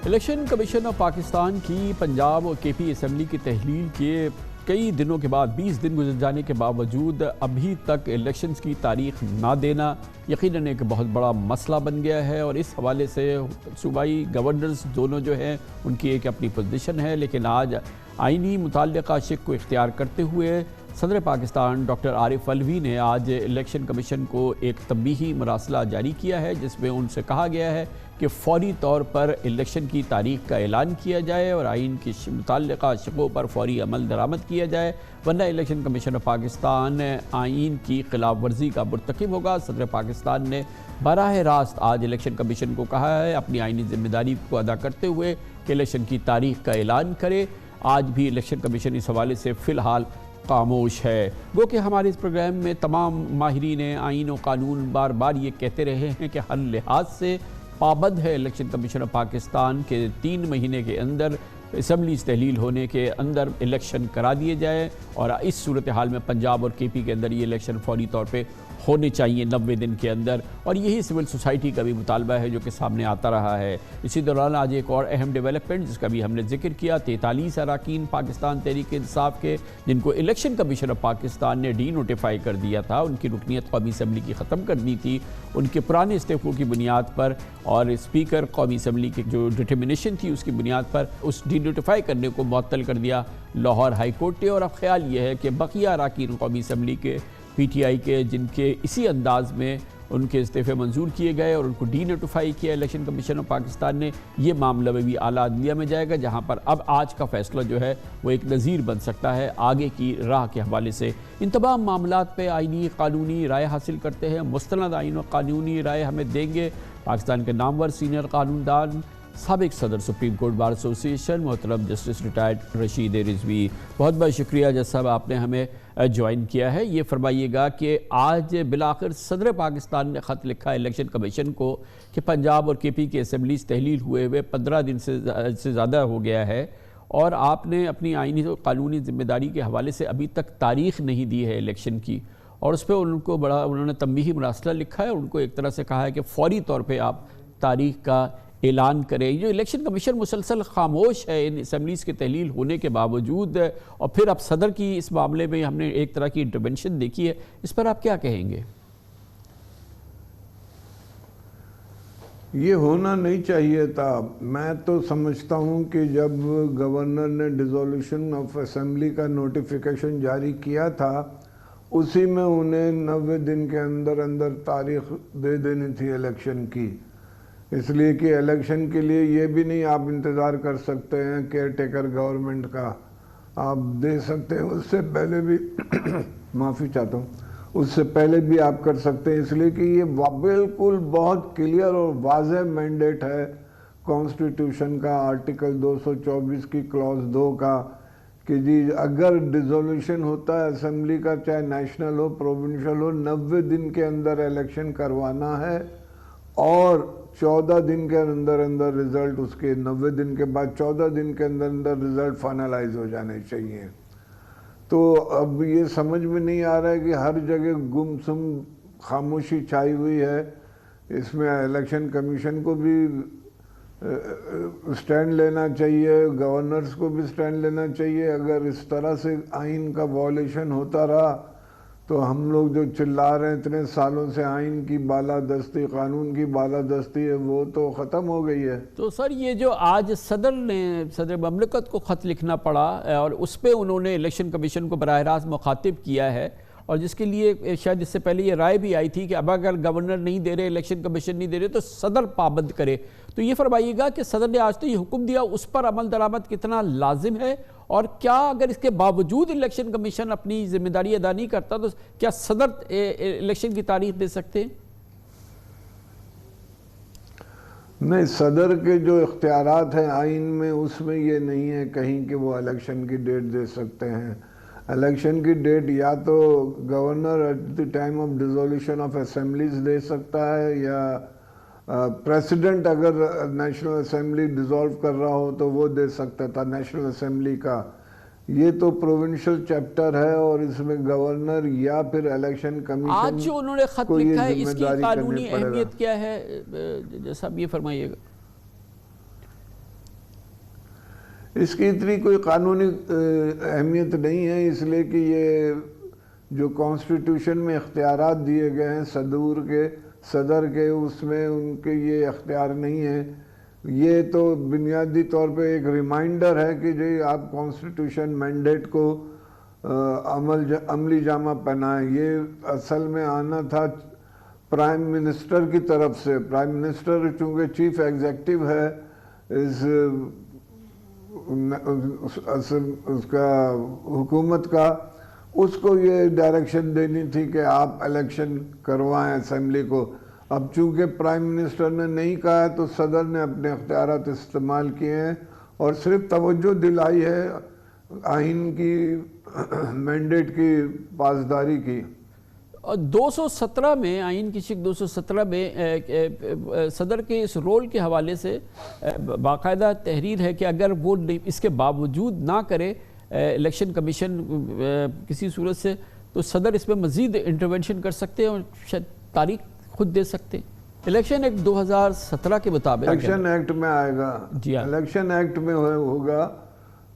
Election commission of Pakistan की पंजाब और KP assembly की तहलील के कई दिनों के बाद 20 दिन गुजर जाने के बावजूद अभी तक इलेक्शंस की तारीख ना देना यकीनन एक बहुत बड़ा मसला बन गया है। और इस हवाले से सूबाई गवर्नर्स दोनों जो हैं उनकी एक अपनी पोजीशन है, लेकिन आज आइनी मुताल्लिका शिक को इख्तियार करते हुए सदर पाकिस्तान डॉक्टर आरिफ अलवी ने आज इलेक्शन कमीशन को एक तंबीही मरासला जारी किया है, जिसमें उनसे कहा गया है कि फ़ौरी तौर पर इलेक्शन की तारीख का ऐलान किया जाए और आइन की मुताल्लिका शिकों पर फ़ौरी अमल दरामद किया जाए, वरना इलेक्शन कमीशन ऑफ पाकिस्तान आइन की खिलाफ वर्जी का मुर्तकिब होगा। सदर पाकिस्तान ने बराह रास्त आज इलेक्शन कमीशन को कहा है अपनी आइनी जिम्मेदारी को अदा करते हुए कि इलेक्शन की तारीख का ऐलान करे। आज भी इलेक्शन कमीशन इस हवाले से फ़िलहाल खामोश है। गो कि हमारे इस प्रोग्राम में तमाम माहिरीन आइन और कानून बार बार ये कहते रहे हैं कि हर लिहाज से पाबंद है इलेक्शन कमीशन ऑफ पाकिस्तान के 3 महीने के अंदर असम्बली तहलील होने के अंदर इलेक्शन करा दिए जाए, और इस सूरत हाल में पंजाब और केपी के अंदर ये इलेक्शन फौरी तौर पे होने चाहिए 90 दिन के अंदर। और यही सिविल सोसाइटी का भी मुतालबा है जो कि सामने आता रहा है। इसी दौरान आज एक और अहम डेवलपमेंट जिसका भी हमने जिक्र किया, 43 अरकान पाकिस्तान तहरीक इंसाफ के जिनको इलेक्शन कमीशन ऑफ पाकिस्तान ने डी नोटिफाई कर दिया था, उनकी रुकनीत कौमी असम्बली की ख़त्म कर दी थी उनके पुराने इस्तीफ़ों की बुनियाद पर, और स्पीकर कौमी असम्बली की जो डिटर्मिनेशन थी उसकी बुनियाद पर उस डी नोटिफाई करने को मुअत्तल कर दिया लाहौर हाई कोर्ट ने। और अब ख्याल ये है कि बकिया अरकान कौमी असम्बली के PTI के जिनके इसी अंदाज में उनके इस्तीफ़े मंजूर किए गए और उनको डी नोटिफाई किया इलेक्शन कमीशन ऑफ पाकिस्तान ने, ये मामला भी आला अदलिया में जाएगा, जहां पर अब आज का फैसला जो है वो एक नज़ीर बन सकता है आगे की राह के हवाले से। इन तमाम मामलात पे आइनी कानूनी राय हासिल करते हैं, मुस्तनद आइन और कानूनी राय हमें देंगे पाकिस्तान के नामवर सीनियर कानूनदान साबिक सदर सुप्रीम कोर्ट बार एसोसिएशन मोहतरम जस्टिस रिटायर्ड रशीद रिजवी। बहुत बहुत शुक्रिया जज साहब आपने हमें ज्वाइन किया है। ये फरमाइएगा कि आज बिलाखिर सदर पाकिस्तान ने ख़त लिखा इलेक्शन कमीशन को कि पंजाब और केपी की असम्बली तहलील हुए 15 दिन से ज़्यादा हो गया है, और आपने अपनी आइनी और कानूनी जिम्मेदारी के हवाले से अभी तक तारीख़ नहीं दी है इलेक्शन की, और उस पर उन्होंने तंबीही मरासला लिखा है और उनको एक तरह से कहा है कि फ़ौरी तौर पर आप तारीख़ का ऐलान करें। जो इलेक्शन कमीशन मुसलसल खामोश है इन असम्बलीज़ के तहलील होने के बावजूद, और फिर अब सदर की इस मामले में हमने एक तरह की इंटरवेंशन देखी है, इस पर आप क्या कहेंगे? ये होना नहीं चाहिए था। मैं तो समझता हूँ कि जब गवर्नर ने डिसोल्यूशन ऑफ असेंबली का नोटिफिकेशन जारी किया था, उसी में उन्हें 90 दिन के अंदर अंदर तारीख दे देनी थी इलेक्शन की, इसलिए कि इलेक्शन के लिए ये भी नहीं आप इंतज़ार कर सकते हैं केयर टेकर गवर्नमेंट का, आप दे सकते हैं उससे पहले भी माफ़ी चाहता हूँ, उससे पहले भी आप कर सकते हैं, इसलिए कि ये बिल्कुल बहुत क्लियर और वाज़ेह मैंडेट है कॉन्स्टिट्यूशन का, आर्टिकल 224 की क्लॉज 2 का, कि जी अगर डिसोल्यूशन होता है असेंबली का, चाहे नेशनल हो प्रोविंशियल हो, 90 दिन के अंदर इलेक्शन करवाना है, और 14 दिन के अंदर अंदर रिज़ल्ट, उसके 90 दिन के बाद 14 दिन के अंदर अंदर रिज़ल्ट फाइनलाइज हो जाने चाहिए। तो अब ये समझ में नहीं आ रहा है कि हर जगह गुमसुम खामोशी छाई हुई है। इसमें इलेक्शन कमीशन को भी स्टैंड लेना चाहिए, गवर्नर्स को भी स्टैंड लेना चाहिए। अगर इस तरह से आइन का वॉलेशन होता रहा तो हम लोग जो चिल्ला रहे हैं इतने सालों से आइन की बालादस्ती, कानून की बालादस्ती है, वो तो ख़त्म हो गई है। तो सर ये जो आज सदर ममलकत को ख़त लिखना पड़ा और उस पर उन्होंने इलेक्शन कमीशन को बराह रास्त मुखातिब किया है, और जिसके लिए शायद इससे पहले ये राय भी आई थी कि अब अगर गवर्नर नहीं दे रहे, इलेक्शन कमीशन नहीं दे रहे, तो सदर पाबंद करे। तो ये फरमाइएगा कि सदर ने आज तो ये हुक्म दिया, उस पर अमल दरामद कितना लाजिम है, और क्या अगर इसके बावजूद इलेक्शन कमीशन अपनी जिम्मेदारी अदा नहीं करता तो क्या सदर इलेक्शन की तारीख दे सकते हैं? नहीं, सदर के जो इख्तियारात हैं आइन में, उसमें ये नहीं है कहीं कि वो इलेक्शन की डेट दे सकते हैं। इलेक्शन की डेट या तो governor at the time of dissolution of assemblies दे सकता है, या प्रेसिडेंट अगर नेशनल असेंबली डिसॉल्व कर रहा हो तो वो दे सकता था नेशनल असेंबली का। ये तो प्रोविंशियल चैप्टर है और इसमें गवर्नर या फिर इलेक्शन कमीशन आज जो उन्होंने खत लिखा है इसकी कानूनी अहमियत क्या है, जैसा आप ये फरमाइएगा। इसकी इतनी कोई कानूनी अहमियत नहीं है, इसलिए कि ये जो कॉन्स्टिट्यूशन में इख्तियारात दिए गए हैं सदर के, उसमें उनके ये इख्तियार नहीं है। ये तो बुनियादी तौर पे एक रिमाइंडर है कि जी आप कॉन्स्टिट्यूशन मैंडेट को अमली जामा पहनाएं। ये असल में आना था प्राइम मिनिस्टर की तरफ से। प्राइम मिनिस्टर चूँकि चीफ एग्जेक्टिव है इस उसका हुकूमत का, उसको ये डायरेक्शन देनी थी कि आप इलेक्शन करवाएं असेंबली को। अब चूंकि प्राइम मिनिस्टर ने नहीं कहा है तो सदर ने अपने अख्तियारात इस्तेमाल किए हैं और सिर्फ तवज्जो दिलाई है आइन की मैंडेट की पासदारी की। 217 में आइन की शिक 217 में सदर के इस रोल के हवाले से बाकायदा तहरीर है कि अगर वो इसके बावजूद ना करे इलेक्शन कमीशन किसी सूरत से, तो सदर इसमें मज़ीद इंटरवेंशन कर सकते हैं और शायद तारीख खुद दे सकते हैं। इलेक्शन एक्ट 2017 के मुताबिक इलेक्शन एक्ट में आएगा जी हाँ, इलेक्शन एक्ट में होगा,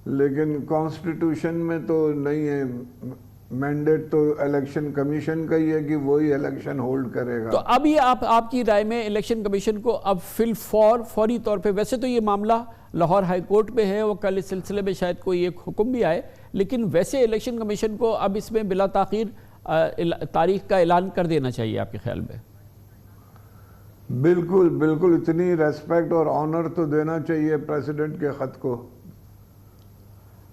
लेकिन कॉन्स्टिट्यूशन में तो नहीं है। मैंडेट तो इलेक्शन कमीशन का ही है कि वही इलेक्शन होल्ड करेगा। तो अब ये आपकी राय में इलेक्शन कमीशन को अब फौरी तौर पे, वैसे तो ये मामला लाहौर हाई कोर्ट में है और कल इस सिलसिले में शायद कोई एक हुक्म भी आए, लेकिन वैसे इलेक्शन कमीशन को अब इसमें बिला ताखीर तारीख का ऐलान कर देना चाहिए आपके ख्याल में? बिल्कुल बिल्कुल, इतनी रेस्पेक्ट और ऑनर तो देना चाहिए प्रेसिडेंट के ख़त को।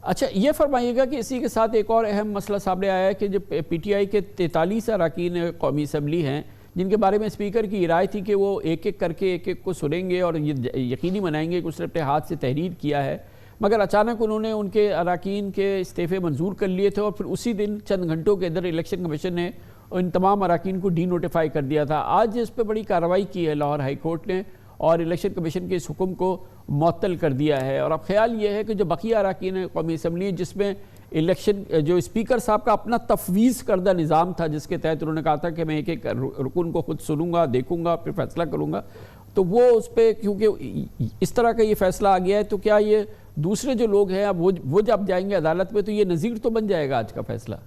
अच्छा, ये फरमाइएगा कि इसी के साथ एक और अहम मसला सामने आया है कि जो PTI के 43 अरकान कौमी असम्बली हैं, जिनके बारे में स्पीकर की राय थी कि वो एक एक को सुनेंगे और ये यकीनी बनाएंगे कि उसने अपने हाथ से तहरीर किया है, मगर अचानक उन्होंने उनके अरकान के इस्तीफ़े मंजूर कर लिए थे और फिर उसी दिन चंद घंटों के अंदर इलेक्शन कमीशन ने इन तमाम अरकान को डी नोटिफाई कर दिया था। आज इस पर बड़ी कार्रवाई की है लाहौर हाई कोर्ट ने और इलेक्शन कमीशन के इस हुक्म को मुअत्तल कर दिया है। और अब ख्याल ये है कि जो बकिया अरकान कौमी असम्बली जिसमें इलेक्शन जो स्पीकर साहब का अपना तफवीज़ करदा निज़ाम था, जिसके तहत उन्होंने कहा था कि मैं एक एक रुकन को खुद सुनूंगा, देखूंगा, फिर फैसला करूंगा, तो वो उस पर क्योंकि इस तरह का ये फैसला आ गया है, तो क्या ये दूसरे जो लोग हैं अब वो जब जाएंगे अदालत में तो ये नज़ीर तो बन जाएगा आज का फैसला?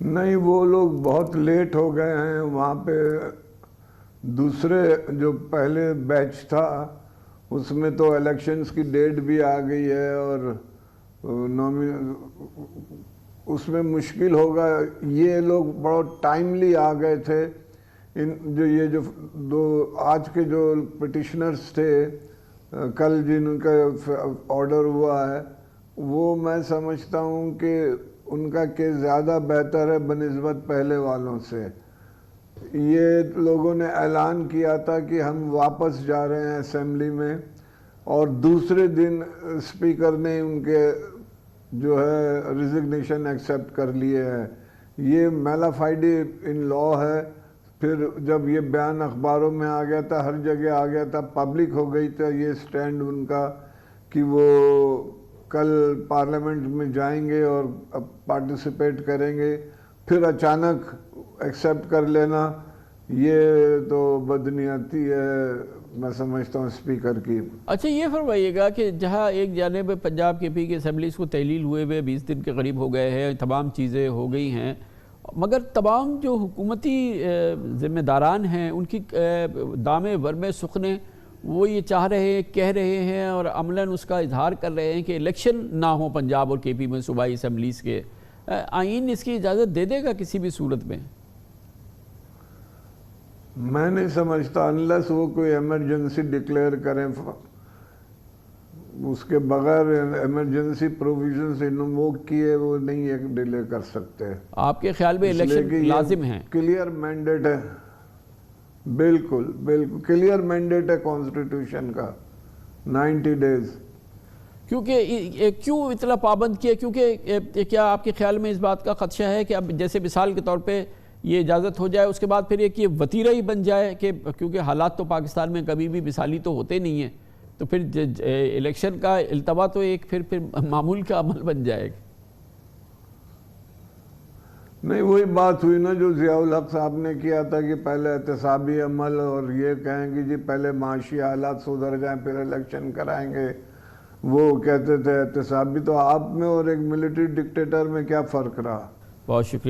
नहीं, वो लोग बहुत लेट हो गए हैं। वहाँ पे दूसरे जो पहले बैच था उसमें तो इलेक्शंस की डेट भी आ गई है और उसमें मुश्किल होगा। ये लोग बहुत टाइमली आ गए थे। ये जो दो आज के जो पिटिशनर्स थे कल जिनका ऑर्डर हुआ है, वो मैं समझता हूँ कि उनका केस ज़्यादा बेहतर है बनिस्बत पहले वालों से। ये लोगों ने ऐलान किया था कि हम वापस जा रहे हैं असेंबली में और दूसरे दिन स्पीकर ने उनके जो है रिजिग्नेशन एक्सेप्ट कर लिए हैं। ये मैलाफाइडी इन लॉ है। फिर जब ये बयान अखबारों में आ गया था, हर जगह आ गया था, पब्लिक हो गई था ये स्टैंड उनका कि वो कल पार्लियामेंट में जाएंगे और पार्टिसिपेट करेंगे, फिर अचानक एक्सेप्ट कर लेना, ये तो बदनीयती है मैं समझता हूँ स्पीकर की। अच्छा, ये फरमाइएगा कि जहाँ एक जानिब पंजाब KP की असम्बलीज़ को तहलील हुए हुए 20 दिन के करीब हो गए हैं, तमाम चीज़ें हो गई हैं, मगर तमाम जो हुकूमती ज़िम्मेदारान हैं उनकी दामे वर्मे सुखने वो ये चाह रहे हैं, कह रहे हैं और अमलन उसका इजहार कर रहे हैं कि इलेक्शन ना हो पंजाब और KP में सूबाई असम्बलीज़ के। आइन इसकी इजाज़त दे देगा किसी भी सूरत में? मैं नहीं समझता, अनलेस वो कोई इमरजेंसी डिक्लेयर करें, उसके बगैर इमरजेंसी प्रोविजंस इन्वोक किए वो नहीं एक डिले कर सकते। आपके ख्याल में इलेक्शन लाजिम है? क्लियर मैंडेट है, बिल्कुल बिल्कुल क्लियर मैंडेट है कॉन्स्टिट्यूशन का 90 डेज। क्योंकि क्यों इतना पाबंद किया? क्योंकि क्या आपके ख्याल में इस बात का खदशा है कि अब जैसे मिसाल के तौर पे ये इजाज़त हो जाए उसके बाद फिर एक ये वतीरा ही बन जाए कि क्योंकि हालात तो पाकिस्तान में कभी भी मिसाली तो होते नहीं हैं, तो फिर इलेक्शन का इल्तवा तो एक फिर मामूल का अमल बन जाएगा? नहीं, वही बात हुई ना जो ज़ियाउल हक साहब ने किया था कि पहले एहतसाबी अमल और ये कहें कि जी पहले माशी हालात सुधर जाएं फिर इलेक्शन कराएंगे। वो कहते थे एहतसाबी, तो आप में और एक मिलिट्री डिक्टेटर में क्या फ़र्क रहा? बहुत शुक्रिया।